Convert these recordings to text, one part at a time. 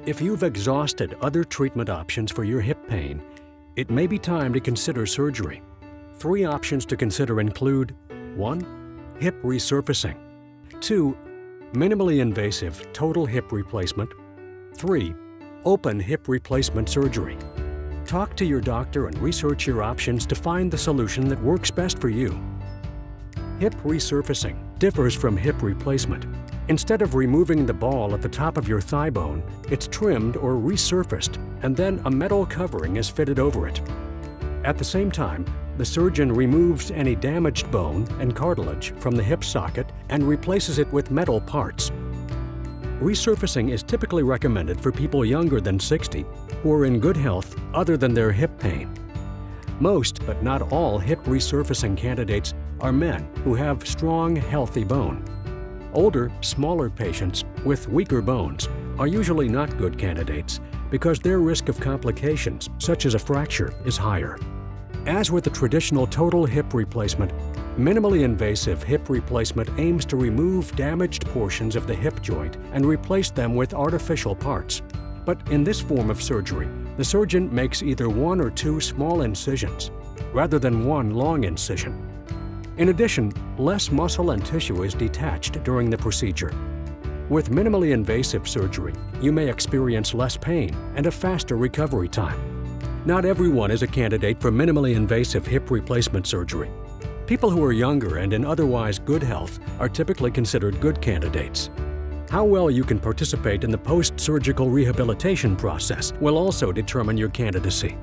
If you've exhausted other treatment options for your hip pain, it may be time to consider surgery. 3 options to consider include 1. Hip resurfacing. 2. Minimally invasive total hip replacement. 3. Open hip replacement surgery. Talk to your doctor and research your options to find the solution that works best for you. Hip resurfacing differs from hip replacement. Instead of removing the ball at the top of your thigh bone, it's trimmed or resurfaced, and then a metal covering is fitted over it. At the same time, the surgeon removes any damaged bone and cartilage from the hip socket and replaces it with metal parts. Resurfacing is typically recommended for people younger than 60 who are in good health other than their hip pain. Most, but not all, hip resurfacing candidates are men who have strong, healthy bone. Older, smaller patients with weaker bones are usually not good candidates because their risk of complications, such as a fracture, is higher. As with the traditional total hip replacement, minimally invasive hip replacement aims to remove damaged portions of the hip joint and replace them with artificial parts. But in this form of surgery, the surgeon makes either 1 or 2 small incisions, rather than 1 long incision. In addition, less muscle and tissue is detached during the procedure. With minimally invasive surgery, you may experience less pain and a faster recovery time. Not everyone is a candidate for minimally invasive hip replacement surgery. People who are younger and in otherwise good health are typically considered good candidates. How well you can participate in the post-surgical rehabilitation process will also determine your candidacy.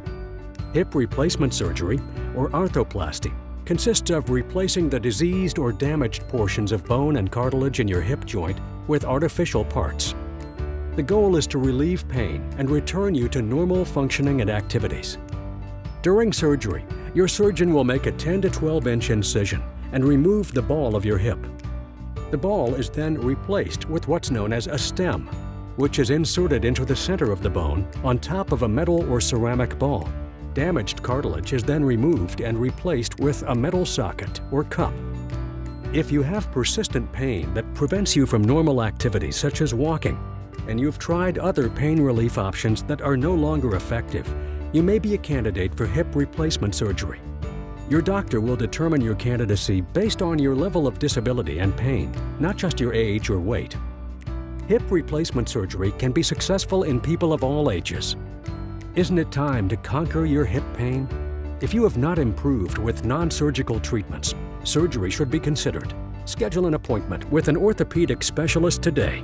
Hip replacement surgery, or arthroplasty, consists of replacing the diseased or damaged portions of bone and cartilage in your hip joint with artificial parts. The goal is to relieve pain and return you to normal functioning and activities. During surgery, your surgeon will make a 10 to 12-inch incision and remove the ball of your hip. The ball is then replaced with what's known as a stem, which is inserted into the center of the bone on top of a metal or ceramic ball. Damaged cartilage is then removed and replaced with a metal socket or cup. If you have persistent pain that prevents you from normal activities such as walking, and you've tried other pain relief options that are no longer effective, you may be a candidate for hip replacement surgery. Your doctor will determine your candidacy based on your level of disability and pain, not just your age or weight. Hip replacement surgery can be successful in people of all ages. Isn't it time to conquer your hip pain? If you have not improved with non-surgical treatments, surgery should be considered. Schedule an appointment with an orthopedic specialist today.